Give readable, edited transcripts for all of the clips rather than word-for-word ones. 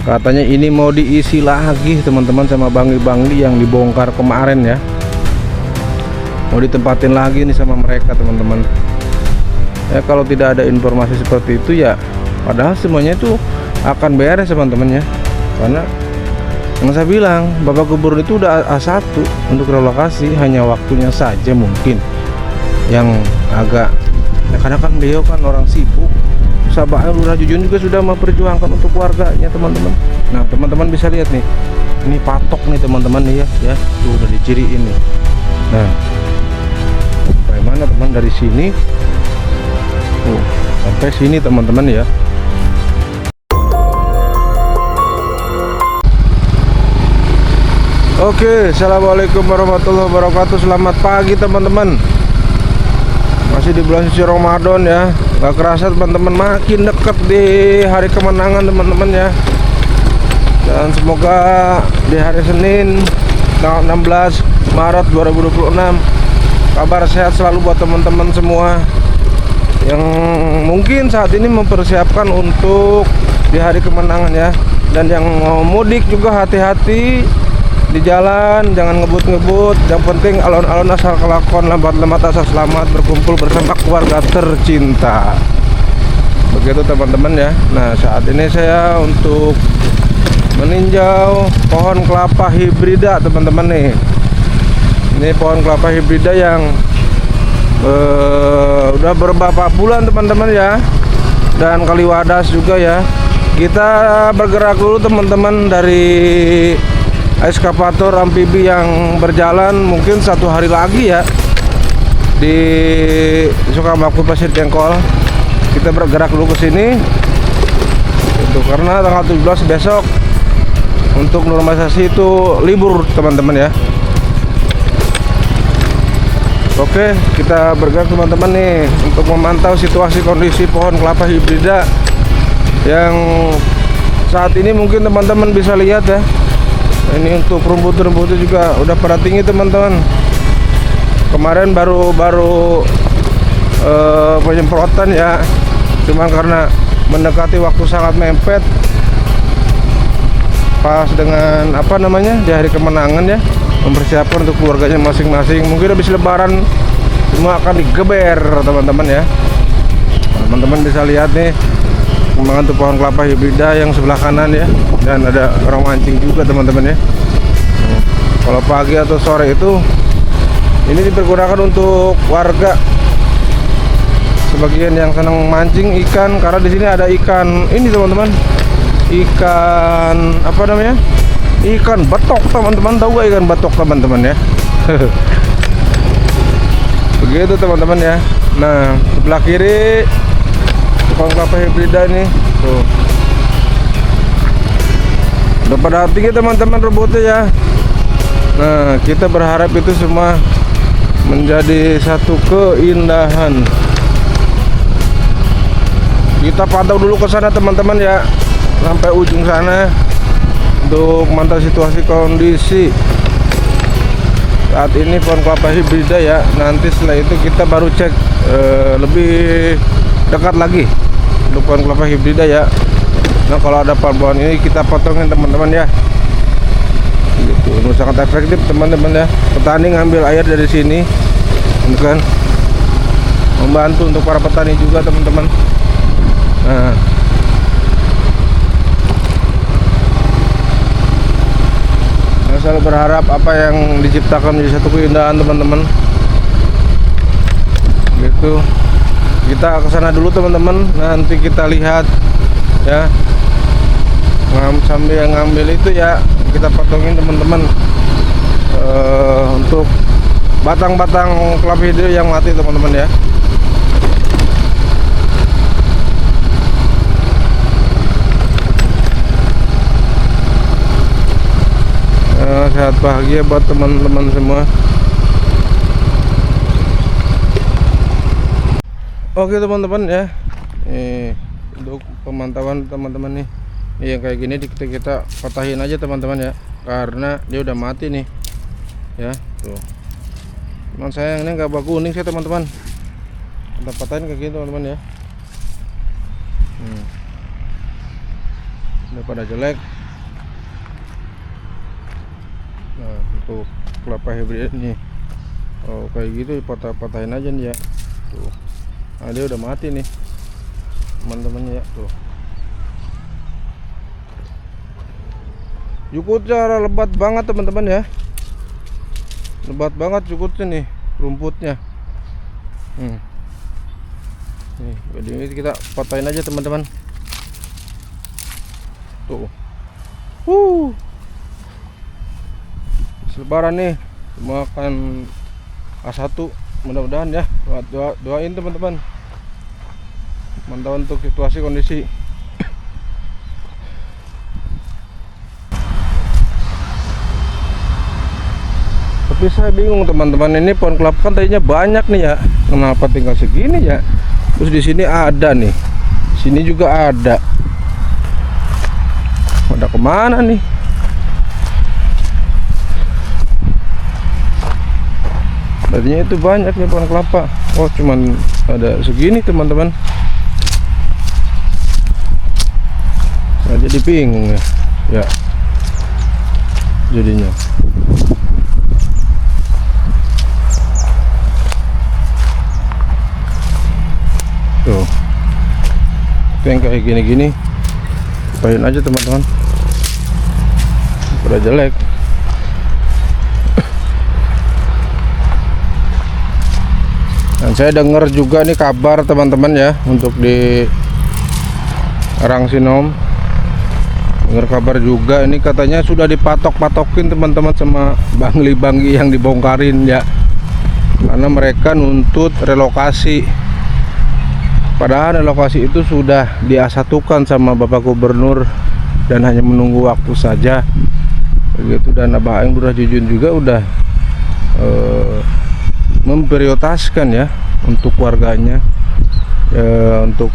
Katanya ini mau diisi lagi teman-teman sama bangli-bangli yang dibongkar kemarin ya. Mau ditempatin lagi nih sama mereka teman-teman. Ya kalau tidak ada informasi seperti itu ya, padahal semuanya itu akan beres teman-teman ya. Karena yang saya bilang, Bapak Gubernur itu udah A1 untuk relokasi, hanya waktunya saja mungkin yang agak ya, karena kan beliau kan orang sibuk. Sabah Lurah Jujun juga sudah memperjuangkan untuk warganya teman-teman. Nah teman-teman bisa lihat nih, ini patok nih teman-teman nih ya, tuh udah diciriin nih. Nah bagaimana teman dari sini sampai sini teman-teman ya. Oke, assalamualaikum warahmatullahi wabarakatuh. Selamat pagi teman-teman. Masih di bulan suci Ramadan ya. Gak kerasa teman-teman, makin dekat di hari kemenangan teman-teman ya. Dan semoga di hari Senin tanggal 16 Maret 2026 kabar sehat selalu buat teman-teman semua yang mungkin saat ini mempersiapkan untuk di hari kemenangan ya. Dan yang mau mudik juga hati-hati di jalan, jangan ngebut-ngebut. Yang penting alon-alon asal kelakon, lambat-lambat asal selamat, berkumpul bersama keluarga tercinta. Begitu teman-teman ya. Nah saat ini saya untuk meninjau pohon kelapa hibrida teman-teman nih. Ini pohon kelapa hibrida yang udah beberapa bulan teman-teman ya. Dan kaliwadas juga ya. Kita bergerak dulu teman-teman dari ekskavator amfibi yang berjalan mungkin 1 hari lagi ya di Sukamakmur Pasir Jengkol. Kita bergerak dulu ke sini itu karena tanggal 17 besok untuk normalisasi itu libur teman-teman ya. Oke, kita bergerak teman-teman nih untuk memantau situasi kondisi pohon kelapa hibrida yang saat ini mungkin teman-teman bisa lihat ya. Ini untuk rumput-rumputnya juga udah pada tinggi teman-teman. Kemarin baru penyemprotan ya. Cuman karena mendekati waktu sangat mepet pas dengan apa namanya di hari kemenangan ya, mempersiapkan untuk keluarganya masing-masing. Mungkin habis lebaran semua akan digeber teman-teman ya. Teman-teman bisa lihat nih perkembangan tuh pohon kelapa hibrida yang sebelah kanan ya, dan ada orang mancing juga teman-teman ya. Kalau pagi atau sore itu ini dipergunakan untuk warga sebagian yang senang mancing ikan, karena di sini ada ikan ini teman-teman, ikan apa namanya, ikan betok teman-teman. Tahu gak ikan betok teman-teman ya? Begitu teman-teman ya. Nah sebelah kiri pohon kelapa hibrida ini tuh udah pada tinggi teman-teman rumputnya ya. Nah kita berharap itu semua menjadi satu keindahan. Kita pantau dulu ke sana teman-teman ya, sampai ujung sana untuk memantau situasi kondisi saat ini pohon kelapa hibrida ya. Nanti setelah itu kita baru cek lebih dekat lagi untuk pohon kelapa hibrida ya. Nah kalau ada pohon ini kita potongin teman-teman ya. Gitu. Ini sangat efektif teman-teman ya. Petani ngambil air dari sini, kan membantu untuk para petani juga teman-teman. Nah saya selalu berharap apa yang diciptakan menjadi satu keindahan teman-teman. Gitu. Kita ke sana dulu teman-teman, nanti kita lihat ya. Sambil ngambil itu ya kita potongin teman-teman untuk batang-batang kelapa hijau yang mati teman-teman ya. Sehat bahagia buat teman-teman semua. Oke teman-teman ya, untuk pemantauan teman-teman nih, yang kayak gini kita patahin aja teman-teman ya, karena dia udah mati nih ya tuh. Cuman sayang ini nggak bagus kuning sih teman-teman, kita patahin kayak gini teman-teman ya. udah pada jelek. Nah, untuk kelapa hybrid nih, oh kayak gitu patah-patahin aja nih ya. Tuh, nah dia udah mati nih teman-teman ya. Tuh, jukutnya lebat banget teman-teman ya, lebat banget jukutnya nih, rumputnya. Nih, jadi ini kita patahin aja teman-teman. Tuh, selebaran nih, semua akan A1 mudah-mudahan ya. Doain teman-teman, mantau untuk situasi kondisi. Tapi saya bingung teman-teman, ini pohon kelapa kan tadinya banyak nih ya, kenapa tinggal segini ya? Terus di sini ada nih, sini juga ada kemana nih? Tadinya itu banyak nih pohon kelapa, oh cuman ada segini teman-teman. Saya jadi bingung ya jadinya. Tuh, yang kayak gini-gini pahin aja teman-teman, udah jelek. Dan saya dengar juga nih kabar teman-teman ya, untuk di Rangsinom, dengar kabar juga ini katanya sudah dipatok-patokin teman-teman sama bangli-bangli yang dibongkarin ya, karena mereka nuntut relokasi. Padahal relokasi itu sudah diasatukan sama Bapak Gubernur dan hanya menunggu waktu saja begitu. Dan Abah Aing Lurah Jujun juga udah memprioritaskan ya untuk warganya, untuk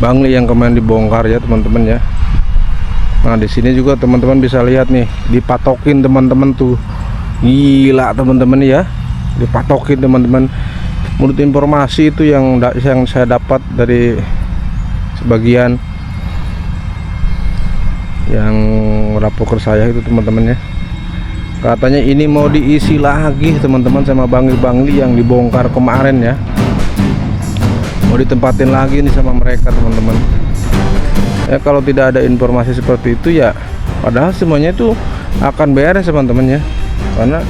bangli yang kemarin dibongkar ya teman-teman ya. Nah di sini juga teman-teman bisa lihat nih, dipatokin teman-teman tuh, gila teman-teman ya, dipatokin teman-teman. Menurut informasi itu yang saya dapat dari sebagian yang lapor ke saya itu teman-teman ya, katanya ini mau diisi lagi teman-teman sama bangli-bangli yang dibongkar kemarin ya, mau ditempatin lagi nih sama mereka teman-teman ya. Kalau tidak ada informasi seperti itu ya, padahal semuanya itu akan beres teman-teman ya, karena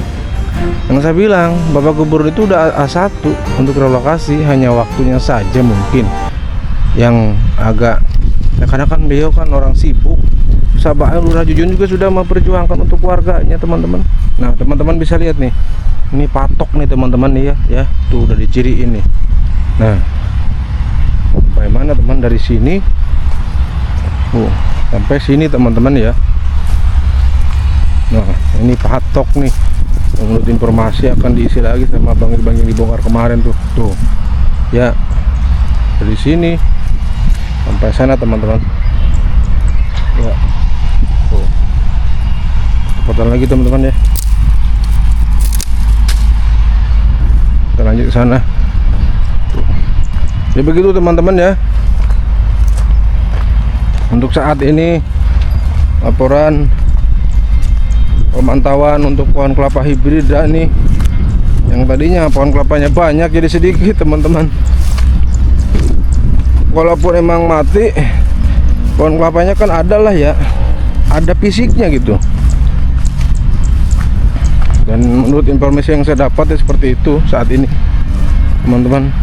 yang saya bilang Bapak Gubernur itu udah A1 untuk relokasi, hanya waktunya saja mungkin yang agak ya, karena kan beliau kan orang sibuk. Sabah Lurah Jujun juga sudah memperjuangkan untuk warganya teman-teman. Nah teman-teman bisa lihat nih, ini patok nih teman-teman nih ya, tuh udah diciriin nih. Nah bagaimana teman, dari sini sampai sini teman-teman ya. Nah ini patok nih, menurut informasi akan diisi lagi sama bangil-bangil yang dibongkar kemarin tuh ya, dari sini sampai sana teman-teman ya. Tuh, cepetan lagi teman-teman ya, kita lanjut ke sana. Ya begitu teman-teman ya, untuk saat ini laporan pemantauan untuk pohon kelapa hibrid nih, yang tadinya pohon kelapanya banyak jadi sedikit teman-teman. Walaupun emang mati, pohon kelapanya kan ada lah ya, ada fisiknya gitu. Dan menurut informasi yang saya dapat ya seperti itu saat ini teman-teman.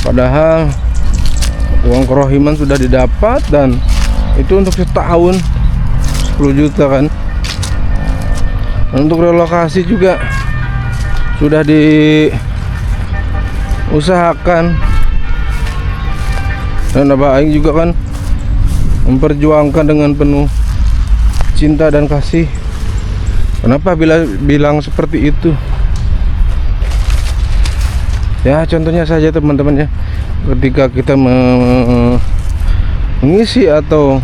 Padahal uang kerohiman sudah didapat dan itu untuk setahun 10 juta kan. Untuk relokasi juga sudah diusahakan, dan Abah Aing juga kan memperjuangkan dengan penuh cinta dan kasih. Kenapa bilang seperti itu? Ya contohnya saja teman-teman ya, ketika kita mengisi atau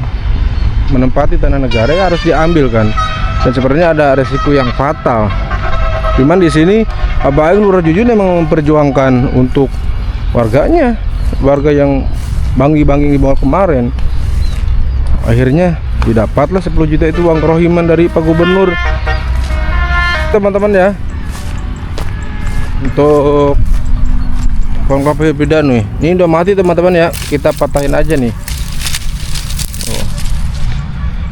menempati tanah negara ya harus diambil kan, dan sebenarnya ada resiko yang fatal. Cuman di sini Abah Aing Lurah Jujun memang memperjuangkan untuk warganya, warga yang banggi-banggi di bawah kemarin. Akhirnya didapatlah 10 juta itu uang kerohiman dari Pak Gubernur, teman-teman ya. Untuk pohon kelapa hibrida nih, ini udah mati teman-teman ya, kita patahin aja nih.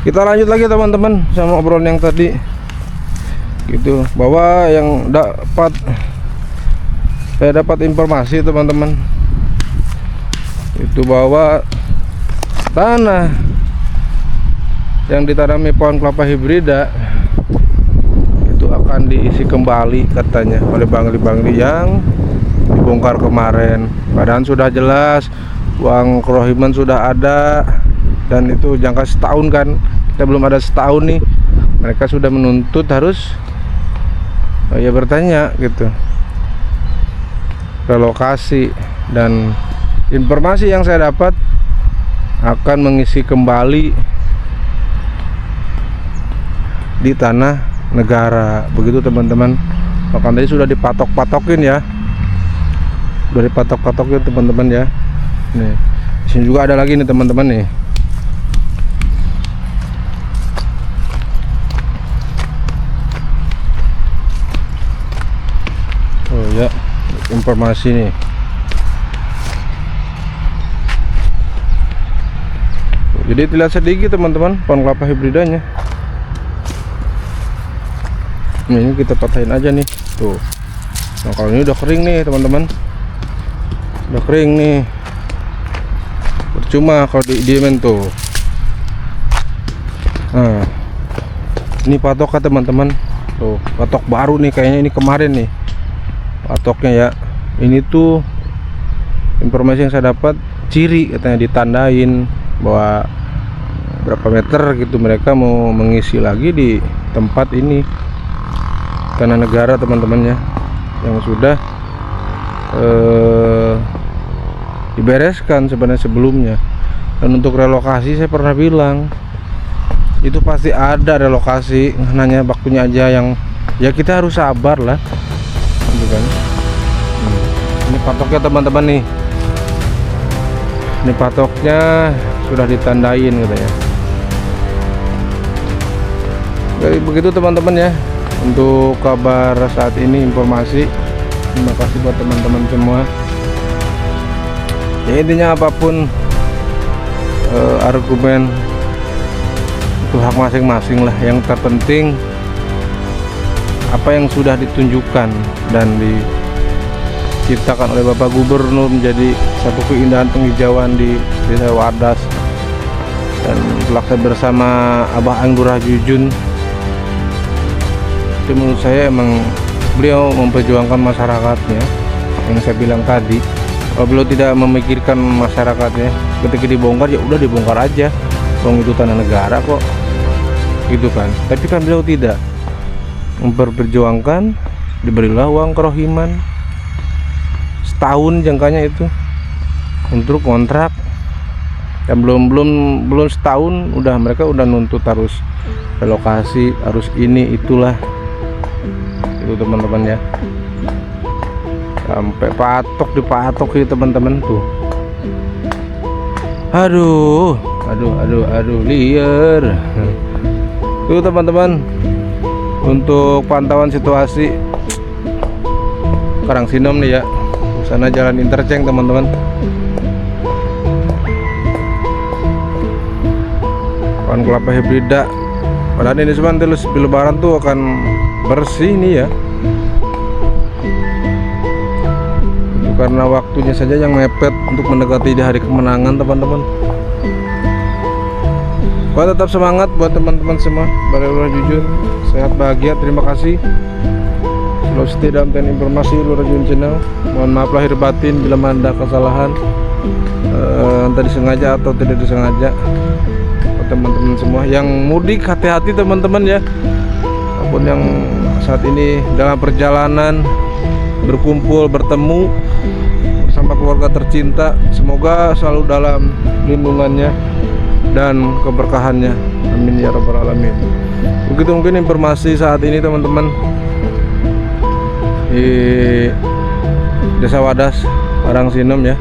Kita lanjut lagi teman-teman sama obrolan yang tadi gitu, bahwa yang saya dapat informasi teman-teman itu bahwa tanah yang ditanami pohon kelapa hibrida itu akan diisi kembali katanya oleh bangli-bangli yang dibongkar kemarin. Padahal sudah jelas uang kerohiman sudah ada, dan itu jangka setahun kan, kita belum ada setahun nih, mereka sudah menuntut harus ya bertanya gitu relokasi. Dan informasi yang saya dapat akan mengisi kembali di tanah negara, begitu teman-teman. Bahkan tadi sudah dipatok-patokin ya, sudah dipatok-patokin teman-teman ya. Nih, di sini juga ada lagi nih teman-teman nih. Oh ya, informasi nih. Jadi dilihat sedikit teman-teman pohon kelapa hibridanya. Ini kita patahin aja nih tuh. Nah kalau ini udah kering nih teman-teman, udah kering nih, percuma kalau didiemin tuh. Nah ini patoknya teman-teman tuh, patok baru nih kayaknya, ini kemarin nih patoknya ya. Ini tuh informasi yang saya dapat, ciri katanya ditandain bahwa berapa meter gitu mereka mau mengisi lagi di tempat ini, tanah negara teman-teman ya, yang sudah dibereskan sebenarnya sebelumnya. Dan untuk relokasi saya pernah bilang itu pasti ada relokasi, hanya waktunya aja yang ya kita harus sabar lah gitu kan. Ini patoknya teman-teman nih, ini patoknya sudah ditandain katanya. Jadi begitu teman-teman ya untuk kabar saat ini, informasi. Terima kasih buat teman-teman semua ya. Intinya apapun argumen itu hak masing-masing lah. Yang terpenting apa yang sudah ditunjukkan dan diciptakan oleh Bapak Gubernur menjadi satu keindahan penghijauan di Desa Wadas, dan terlaksana bersama Abah Anggur Jujun. Itu menurut saya emang beliau memperjuangkan masyarakatnya, yang saya bilang tadi. Kalau beliau tidak memikirkan masyarakatnya, ketika dibongkar ya udah dibongkar aja, wong itu tanah negara kok gitu kan. Tapi kan beliau tidak memperjuangkan, diberilah uang kerohiman setahun jangkanya itu untuk kontrak, dan belum setahun udah mereka udah nuntut harus relokasi, harus ini itulah itu teman-teman ya. Sampai dipatok gitu teman-teman tuh. Aduh liar tuh teman-teman. Untuk pantauan situasi Karangsinom nih ya, sana jalan interchange teman-teman. Pohon kelapa hibrida, padahal ini cuma terus lebaran tuh akan bersih nih ya. Itu karena waktunya saja yang mepet untuk mendekati di hari kemenangan teman-teman. Pokoknya tetap semangat buat teman-teman semua. Bareng Jujun, sehat bahagia, terima kasih. Selalu setia dalam informasi Lurah Jujun Channel. Mohon maaf lahir batin bila ada kesalahan, entah disengaja atau tidak disengaja. Buat teman-teman semua yang mudik, hati-hati teman-teman ya. Apapun yang saat ini dalam perjalanan berkumpul, bertemu bersama keluarga tercinta, semoga selalu dalam lindungannya dan keberkahannya, amin ya rabbal alamin. Begitu mungkin informasi saat ini teman-teman di Desa Wadas, Karangsinom ya.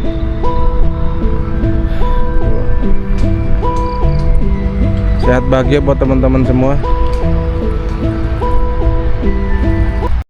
Sehat bahagia buat teman-teman semua.